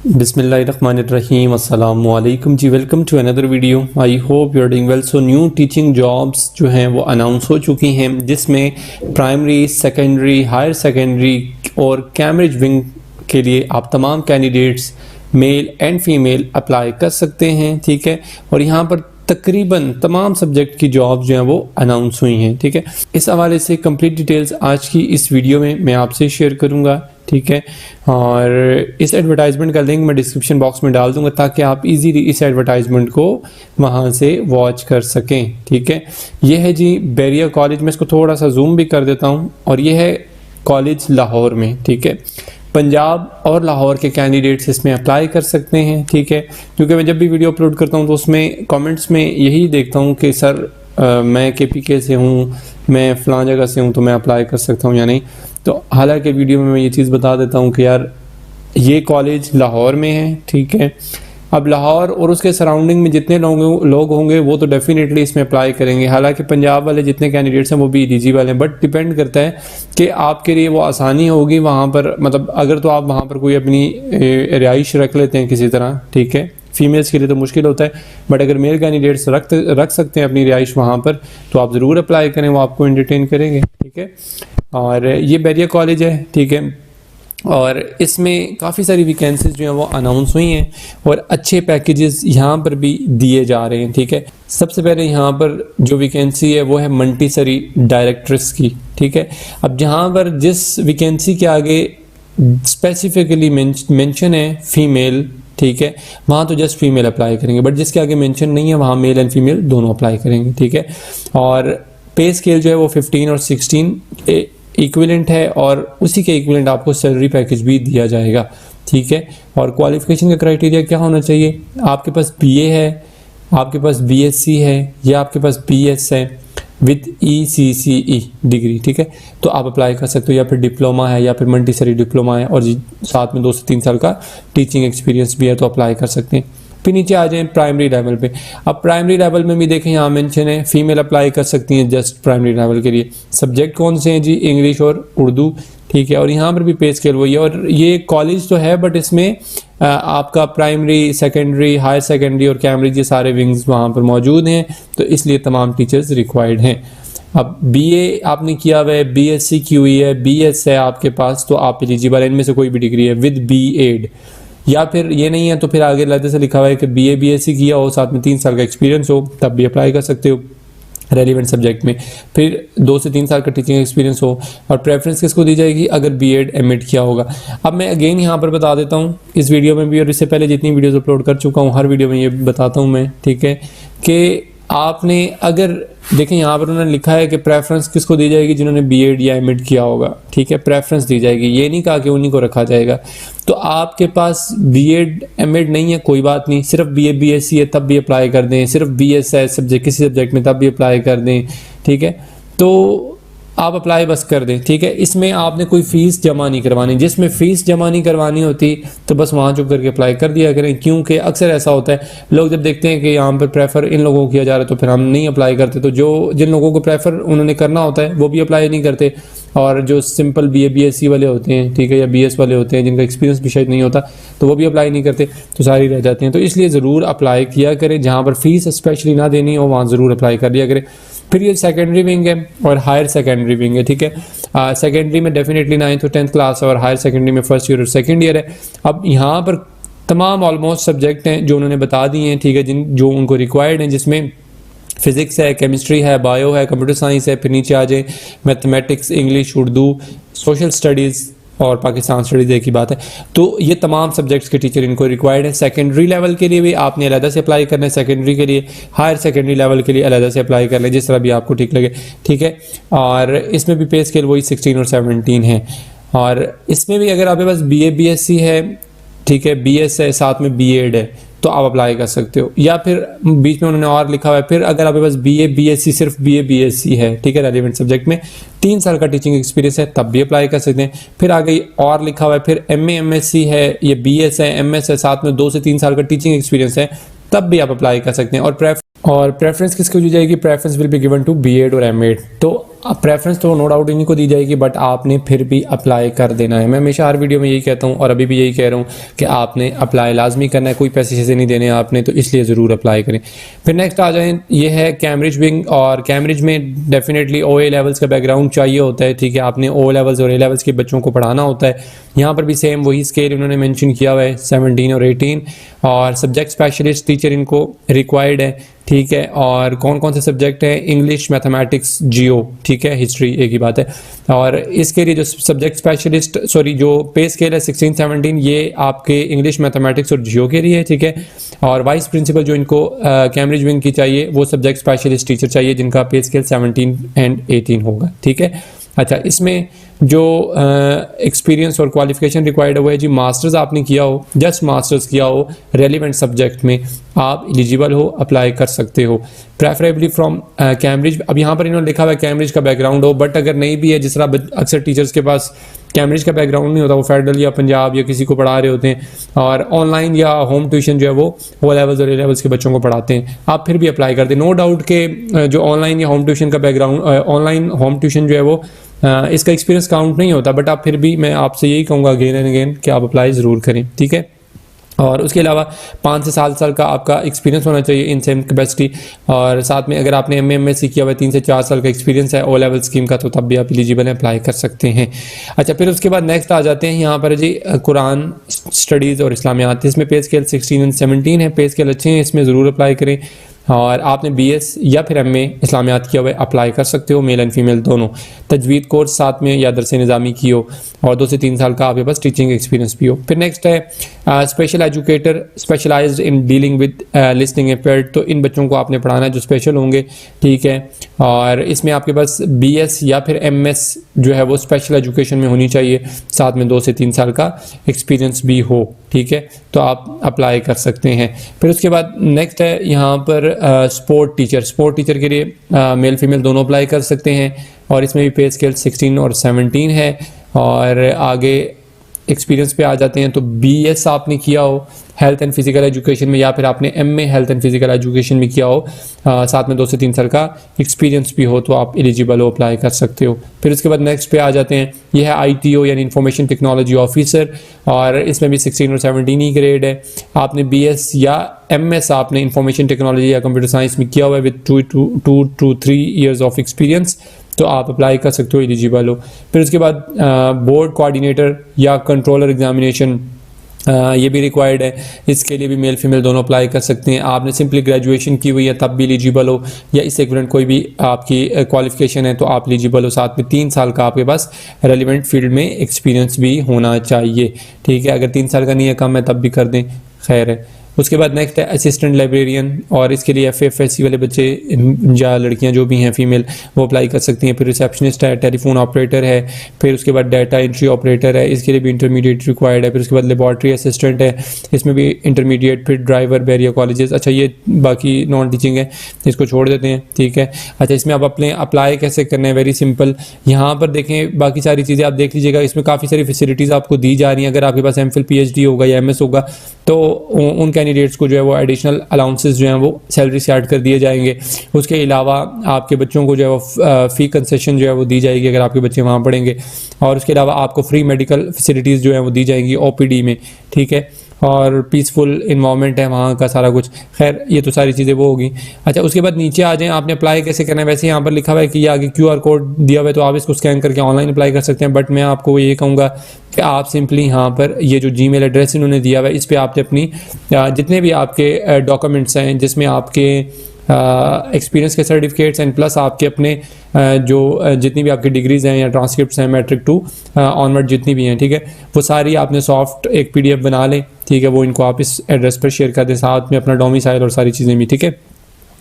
बिस्मिल्लाहिर्रहमानिर्रहीम अस्सलामु अलैकुम जी। Welcome to another video. I hope you are doing well. So new teaching jobs जो हैं वो अनाउंस हो चुकी हैं, जिसमें प्राइमरी, सेकेंडरी, हायर सेकेंडरी और कैम्ब्रिज विंग के लिए आप तमाम candidates male and female apply कर सकते हैं। ठीक है, और यहाँ पर तकरीबन तमाम सब्जेक्ट की जॉब जो हैं वो अनाउंस हुई हैं। ठीक है, इस हवाले से कंप्लीट डिटेल्स आज की इस वीडियो में मैं आपसे शेयर करूंगा। ठीक है, और इस एडवर्टाइजमेंट का लिंक मैं डिस्क्रिप्शन बॉक्स में डाल दूंगा ताकि आप इजीली इस एडवर्टाइजमेंट को वहां से वॉच कर सकें। ठीक है, यह है जी बैरियर कॉलेज। मैं इसको थोड़ा सा जूम भी कर देता हूं, और यह है कॉलेज लाहौर में। ठीक है, पंजाब और लाहौर के कैंडिडेट्स इसमें अप्लाई कर सकते हैं। ठीक है, क्योंकि मैं जब भी वीडियो अपलोड करता हूं तो उसमें कमेंट्स में यही देखता हूं कि सर मैं KPK से हूं, मैं फ़लाँ जगह से हूं, तो मैं अप्लाई कर सकता हूं या नहीं। तो हालांकि वीडियो में मैं ये चीज़ बता देता हूं कि यार ये कॉलेज लाहौर में है। ठीक है, अब लाहौर और उसके सराउंडिंग में जितने लोग होंगे वो तो डेफिनेटली इसमें अप्लाई करेंगे। हालांकि पंजाब वाले जितने कैंडिडेट्स हैं वो भी एलिजिबल हैं, बट डिपेंड करता है कि आपके लिए वो आसानी होगी वहाँ पर। मतलब अगर तो आप वहाँ पर कोई अपनी रिहाइश रख लेते हैं किसी तरह, ठीक है, फीमेल्स के लिए तो मुश्किल होता है, बट अगर मेल कैंडिडेट्स रख सकते हैं अपनी रिहाइश वहाँ पर, तो आप ज़रूर अप्लाई करें, वो आपको एंटरटेन करेंगे। ठीक है, और ये बैरियर कॉलेज है। ठीक है, और इसमें काफ़ी सारी वैकेंसीज जो हैं वो अनाउंस हुई हैं और अच्छे पैकेजेस यहाँ पर भी दिए जा रहे हैं। ठीक है, सबसे पहले यहाँ पर जो वैकेंसी है वो है मंटीसरी डायरेक्ट्रेस की। ठीक है, अब जहाँ पर जिस वैकेंसी के आगे स्पेसिफिकली मेंशन है फीमेल, ठीक है, वहाँ तो जस्ट फीमेल अप्लाई करेंगे, बट जिसके आगे मेंशन नहीं है वहाँ मेल एंड फीमेल दोनों अप्लाई करेंगे। ठीक है, और पे स्केल जो है वो 15 और 16 इक्विवेलेंट है, और उसी के इक्विवेलेंट आपको सैलरी पैकेज भी दिया जाएगा। ठीक है, और क्वालिफिकेशन का क्राइटेरिया क्या होना चाहिए? आपके पास BA है, आपके पास BSc है, या आपके पास BS है विद ECCE डिग्री। ठीक है, तो आप अप्लाई कर सकते हो, या फिर डिप्लोमा है, या फिर मंटीसरी डिप्लोमा है, और साथ में 2 से 3 साल का टीचिंग एक्सपीरियंस भी है, तो अप्लाई कर सकते हैं। फिर नीचे आ जाएं प्राइमरी लेवल पे। अब प्राइमरी लेवल में भी देखें यहाँ मेंशन है फीमेल अप्लाई कर सकती हैं जस्ट प्राइमरी लेवल के लिए। सब्जेक्ट कौन से हैं जी? इंग्लिश और उर्दू। ठीक है, और यहाँ पर भी पे स्केल वही है, और ये कॉलेज तो है बट इसमें आपका प्राइमरी, सेकेंडरी, हायर सेकेंडरी और कैम्ब्रिज ये सारे विंग्स वहाँ पर मौजूद हैं, तो इसलिए तमाम टीचर्स रिक्वायर्ड हैं। अब BA आपने किया हुआ है, BSc की हुई है, BS है आपके पास, तो आप एलिजिबल है, इनमें से कोई भी डिग्री है विद B.Ed, या फिर ये नहीं है तो फिर आगे लहदे से लिखा हुआ है कि BA BSc किया हो, साथ में 3 साल का एक्सपीरियंस हो, तब भी अप्लाई कर सकते हो रेलिवेंट सब्जेक्ट में। फिर 2 से 3 साल का टीचिंग एक्सपीरियंस हो, और प्रेफरेंस किसको दी जाएगी? अगर B.Ed M.Ed किया होगा। अब मैं अगेन यहाँ पर बता देता हूँ इस वीडियो में भी, और इससे पहले जितनी वीडियोस अपलोड कर चुका हूँ हर वीडियो में ये बताता हूँ मैं। ठीक है, कि आपने अगर देखें यहाँ पर उन्होंने लिखा है कि प्रेफरेंस किसको दी जाएगी? जिन्होंने B.Ed या M.Ed किया होगा। ठीक है, प्रेफरेंस दी जाएगी, ये नहीं कहा कि उन्हीं को रखा जाएगा। तो आपके पास B.Ed M.Ed नहीं है, कोई बात नहीं, सिर्फ BA BSc है तब भी अप्लाई कर दें, सिर्फ BS है सब्जेक्ट किसी सब्जेक्ट में तब भी अप्लाई कर दें। ठीक है, तो आप अप्लाई बस कर दें। ठीक है, इसमें आपने कोई फ़ीस जमा नहीं करवानी, जिसमें फ़ीस जमा नहीं करवानी होती तो बस वहाँ चुप करके अप्लाई कर दिया करें, क्योंकि अक्सर ऐसा होता है लोग जब देखते हैं कि यहाँ पर प्रेफर इन लोगों को किया जा रहा है तो फिर हम नहीं अप्लाई करते, तो जिन लोगों को प्रेफर उन्होंने करना होता है वो भी अप्लाई नहीं करते, और जो सिंपल BA BSc वाले होते हैं, ठीक है, या BS वाले होते हैं जिनका एक्सपीरियंस भी शायद नहीं होता, तो वो भी अप्लाई नहीं करते, तो सारी रह जाती हैं। तो इसलिए ज़रूर अप्लाई किया करें, जहाँ पर फ़ीस स्पेशली ना देनी हो वहाँ ज़रूर अप्लाई कर दिया करें। फिर ये सेकेंडरी विंग है और हायर सेकेंडरी विंग है। ठीक है, सेकेंडरी में डेफिनेटली 9th और 10th क्लास है, और हायर सेकेंडरी में 1st ईयर और 2nd ईयर है। अब यहाँ पर तमाम ऑलमोस्ट सब्जेक्ट हैं जो उन्होंने बता दिए हैं। ठीक है, जो उनको रिक्वायर्ड हैं, जिसमें फिजिक्स है, केमिस्ट्री है, बायो है, कंप्यूटर साइंस है। फिर नीचे आ जाए mathematics, English, Urdu, social studies और पाकिस्तान स्टडीज़ एक ही बात है। तो ये तमाम सब्जेक्ट्स के टीचर इनको रिक्वायर्ड है। सेकेंडरी लेवल के लिए भी आपने अलग से अप्लाई करना है, सेकेंडरी के लिए, हायर सेकेंडरी लेवल के लिए अलग से अप्लाई कर लें, जिस तरह भी आपको ठीक लगे। ठीक है, और इसमें भी पे स्केल वही 16 और 17 है, और इसमें भी अगर आपके पास BA BSc है, ठीक है, BS है, साथ में B.Ed है, तो आप अप्लाई कर सकते हो। या फिर बीच में उन्होंने और लिखा हुआ है, फिर अगर आपके पास BA BSc सिर्फ BA BSc है, ठीक है, रेलिवेंट सब्जेक्ट में 3 साल का टीचिंग एक्सपीरियंस है, तब भी अप्लाई कर सकते हैं। फिर आगे और लिखा हुआ है, फिर MA MSc है, ये BS है, MS है, साथ में 2 से 3 साल का टीचिंग एक्सपीरियंस है, तब भी आप अप्लाई कर सकते हैं। और और प्रेफरेंस किसको दी जाएगी? Preference will be given to BEd और एमएड। तो प्रेफरेंस तो नो डाउट इन्हीं को दी जाएगी, बट आपने फिर भी अप्लाई कर देना है। मैं हमेशा हर वीडियो में यही कहता हूँ और अभी भी यही कह रहा हूँ कि आपने अप्लाई लाजमी करना है, कोई पैसे शैसे नहीं देने आपने, तो इसलिए ज़रूर अप्लाई करें। फिर नेक्स्ट आ जाए, ये है कैम्ब्रिज विंग। और कैम्ब्रिज में डेफिनेटली ओ ए लेवल्स का बैकग्राउंड चाहिए होता है, ठीक है। आपने ओ लेवल्स और ए लेवल्स के बच्चों को पढ़ाना होता है। यहाँ पर भी सेम वही स्केल उन्होंने मेंशन किया हुआ है, 17 और 18। और सब्जेक्ट स्पेशलिस्ट टीचर इनको रिक्वायर्ड है, ठीक है। और कौन कौन से सब्जेक्ट हैं? इंग्लिश, मैथमेटिक्स, जियो, ठीक है, हिस्ट्री, एक ही बात है। और इसके लिए जो सब्जेक्ट स्पेशलिस्ट जो पे स्केल है 16-17, ये आपके इंग्लिश, मैथमेटिक्स और जियो के लिए, ठीक है। और वाइस प्रिंसिपल जो इनको कैम्ब्रिज विंग की चाहिए, वो सब्जेक्ट स्पेशलिस्ट टीचर चाहिए जिनका पे स्केल 17 एंड 18 होगा, ठीक है। अच्छा, इसमें जो एक्सपीरियंस और क्वालिफिकेशन रिक्वायर्ड हुआ है जी, मास्टर्स आपने किया हो, जस्ट मास्टर्स किया हो रेलिवेंट सब्जेक्ट में, आप एलिजिबल हो, अप्लाई कर सकते हो। Preferably from Cambridge. अब यहाँ पर इन्होंने लिखा हुआ है कैम्ब्रिज का बैकग्राउंड हो, बट अगर नहीं भी है, जिस तरह अक्सर टीचर्स के पास कैम्ब्रिज का बैकग्राउंड नहीं होता, वो फेडरल या पंजाब या किसी को पढ़ा रहे होते हैं और ऑनलाइन या होम ट्यूशन जो है वो ओ लेवल्स और ए लेवल्स के बच्चों को पढ़ाते हैं, आप फिर भी अप्लाई कर दें। नो डाउट के जो ऑनलाइन या होम ट्यूशन का बैकग्राउंड, ऑनलाइन होम ट्यूशन जो है वो इसका एक्सपीरियंस काउंट नहीं होता, बट आप फिर भी, मैं आपसे यही कहूँगा अगेन एंड अगेन कि आप अप्लाई ज़रूर करें, ठीक है। और उसके अलावा 5 से 7 साल का आपका एक्सपीरियंस होना चाहिए इन सेम कैपेसिटी। और साथ में अगर आपने MA/MSc किया हुआ है, 3 से 4 साल का एक्सपीरियंस है ओ लेवल स्कीम का, तो तब भी आप एलिजिबल हैं, अप्लाई कर सकते हैं। अच्छा, फिर उसके बाद नेक्स्ट आ जाते हैं यहाँ पर जी कुरान स्टडीज़ और इस्लामियात। इसमें पे स्केल 16 और 17 है, पे स्केल अच्छे हैं, इसमें ज़रूर अप्लाई करें। और आपने BS या फिर MA इस्लामियात किया हुआ है, अप्लाई कर सकते हो, मेल एंड फीमेल दोनों। तजवीद कोर्स साथ में या दरस निज़ामी की हो, और 2 से 3 साल का आपके पास टीचिंग एक्सपीरियंस भी हो। फिर नेक्स्ट है special educator, specialized in dealing with listening impaired. तो इन बच्चों को आपने पढ़ाना है जो स्पेशल होंगे, ठीक है। और इसमें आपके पास BS या फिर MS जो है वो स्पेशल एजुकेशन में होनी चाहिए, साथ में 2 से 3 साल का एक्सपीरियंस भी हो, ठीक है, तो आप अप्लाई कर सकते हैं। फिर उसके बाद नेक्स्ट है यहाँ पर स्पोर्ट टीचर के लिए मेल फीमेल दोनों अप्लाई कर सकते हैं, और इसमें भी पे स्केल 16 और 17 है। और आगे एक्सपीरियंस पे आ जाते हैं, तो BS आपने किया हो हेल्थ एंड फिजिकल एजुकेशन में, या फिर आपने MA health and physical education में किया हो, साथ में 2 से 3 साल का एक्सपीरियंस भी हो, तो आप एलिजिबल हो, अप्लाई कर सकते हो। फिर उसके बाद नेक्स्ट पे आ जाते हैं, यह है ITO यानी इंफॉर्मेशन टेक्नोलॉजी ऑफिसर, और इसमें भी 16 और 17 ही ग्रेड है। आपने BS या MS आपने इंफॉर्मेशन टेक्नोलॉजी या कंप्यूटर साइंस में किया हुआ है with 2 to 3 years of experience, तो आप अप्लाई कर सकते हो, एलिजिबल हो। फिर उसके बाद बोर्ड कोऑर्डिनेटर या कंट्रोलर एग्जामिनेशन, ये भी रिक्वायर्ड है, इसके लिए भी मेल फीमेल दोनों अप्लाई कर सकते हैं। आपने सिंपली ग्रेजुएशन की हुई है तब भी एलिजिबल हो, या इससे इक्विवेलेंट कोई भी आपकी क्वालिफिकेशन है तो आप एलिजिबल हो। साथ में 3 साल का आपके पास रेलिवेंट फील्ड में एक्सपीरियंस भी होना चाहिए, ठीक है। अगर 3 साल का नहीं है, कम है, तब भी कर दें, खैर है। उसके बाद नेक्स्ट है असिस्टेंट लाइब्रेरियन, और इसके लिए FFSC वाले बच्चे या लड़कियां जो भी हैं फीमेल, वो अप्लाई कर सकती हैं। फिर रिसेप्शनिस्ट है, टेलीफोन ऑपरेटर है, फिर उसके बाद डाटा एंट्री ऑपरेटर है, इसके लिए भी इंटरमीडिएट रिक्वायर्ड है। फिर उसके बाद लेबॉर्ट्री असिस्टेंट है, इसमें भी इंटरमीडिएट। फिर ड्राइवर बैरियर कॉलेजेस, अच्छा ये बाकी नॉन टीचिंग है, इसको छोड़ देते हैं, ठीक है। अच्छा, इसमें आप अपने अप्लाई कैसे करना है, वेरी सिंपल। यहाँ पर देखें, बाकी सारी चीज़ें आप देख लीजिएगा, इसमें काफ़ी सारी फैसिलिटीज़ आपको दी जा रही हैं। अगर आपके पास MPhil PhD होगा या MS होगा, तो उन कैंडिडेट्स को जो है वो एडिशनल अलाउंसेस जो हैं वो सैलरी से ऐड कर दिए जाएंगे। उसके अलावा आपके बच्चों को जो है वो फ़ी कंसेशन जो है वो दी जाएगी अगर आपके बच्चे वहाँ पढ़ेंगे, और उसके अलावा आपको फ्री मेडिकल फैसिलिटीज़ जो हैं वो दी जाएंगी OPD में, ठीक है। और पीसफुल इन्वायरमेंट है वहाँ का सारा कुछ, खैर ये तो सारी चीज़ें वो होगी। अच्छा, उसके बाद नीचे आ जाएं, आपने अप्लाई कैसे करना है। वैसे यहाँ पर लिखा हुआ है कि ये आगे QR कोड दिया हुआ है, तो आप इसको स्कैन करके ऑनलाइन अप्लाई कर सकते हैं, बट मैं आपको ये कहूँगा कि आप सिंपली यहाँ पर ये जो Gmail एड्रेस इन्होंने दिया हुआ है, इस पर आपने अपनी जितने भी आपके डॉक्यूमेंट्स हैं, जिसमें आपके एक्सपीरियंस के सर्टिफिकेट्स एंड प्लस आपके अपने जो जितनी भी आपकी डिग्रीज़ हैं या ट्रांसक्रिप्ट्स हैं मैट्रिक टू ऑनवर्ड जितनी भी हैं, ठीक है, वो सारी आपने सॉफ्ट एक PDF बना लें, ठीक है। वो इनको आप इस एड्रेस पर शेयर कर दें, साथ में अपना डोमिसाइल और सारी चीज़ें भी, ठीक है।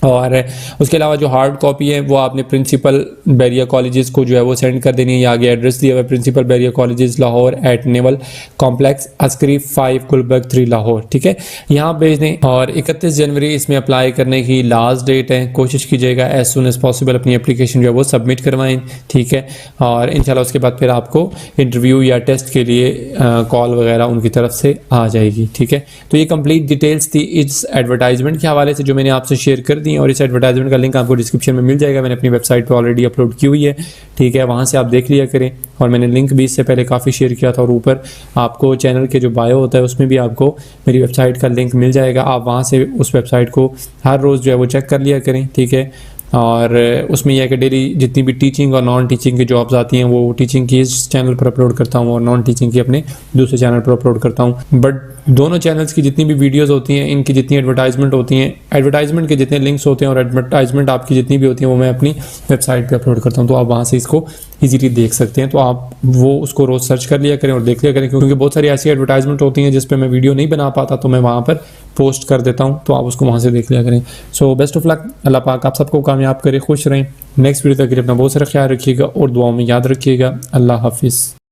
और उसके अलावा जो हार्ड कॉपी है वो आपने प्रिंसिपल बैरियर कॉलेजेस को जो है वो सेंड कर देनी है। ये आगे एड्रेस दिया हुआ है, principal Bahria colleges Lahore at naval complex Askari 5 Gulberg 3 Lahore, ठीक है, यहाँ भेज दें। और 31 जनवरी इसमें अप्लाई करने की लास्ट डेट है। कोशिश कीजिएगा एज सुन एज पॉसिबल अपनी एप्लीकेशन जो है वो सबमिट करवाएं, ठीक है। और इंशाल्लाह उसके बाद फिर आपको इंटरव्यू या टेस्ट के लिए कॉल वगैरह उनकी तरफ से आ जाएगी, ठीक है। तो ये कंप्लीट डिटेल्स थी इस एडवर्टाइजमेंट के हवाले से जो मैंने आपसे शेयर कर दी। नहीं, और इस एडवर्टाइजमेंट का लिंक आपको डिस्क्रिप्शन में मिल जाएगा, मैंने अपनी वेबसाइट पे ऑलरेडी अपलोड की हुई है, ठीक है, वहाँ से आप देख लिया करें। और मैंने लिंक भी इससे पहले काफ़ी शेयर किया था, और ऊपर आपको चैनल के जो बायो होता है उसमें भी आपको मेरी वेबसाइट का लिंक मिल जाएगा, आप वहाँ से उस वेबसाइट को हर रोज़ जो है वो चेक कर लिया करें, ठीक है। और उसमें यह है कि डेली जितनी भी टीचिंग और नॉन टीचिंग की जॉब्स आती हैं वो टीचिंग की इस चैनल पर अपलोड करता हूँ और नॉन टीचिंग की अपने दूसरे चैनल पर अपलोड करता हूँ। बट दोनों चैनल्स की जितनी भी वीडियोस होती हैं, इनकी जितनी एडवर्टाइजमेंट होती हैं, एडवर्टाइजमेंट के जितने लिंक्स होते हैं और एडवर्टाइजमेंट आपकी जितनी भी होती हैं वो मैं अपनी वेबसाइट पर अपलोड करता हूँ, तो आप वहाँ से इसको ईजीली देख सकते हैं। तो आप वो उसको रोज़ सर्च कर लिया करें और देख लिया करें, क्योंकि बहुत सारी ऐसी एडवर्टाइजमेंट होती हैं जिस पर मैं वीडियो नहीं बना पाता, तो मैं वहाँ पर पोस्ट कर देता हूँ, तो आप उसको वहाँ से देख लिया करें। सो बेस्ट ऑफ लक, अल्लाह पाक आप सबको कामयाब करे, खुश रहें। नेक्स्ट वीडियो तक के लिए अपना बहुत सारा ख्याल रखिएगा और दुआओं में याद रखिएगा। अल्लाह हाफिज़।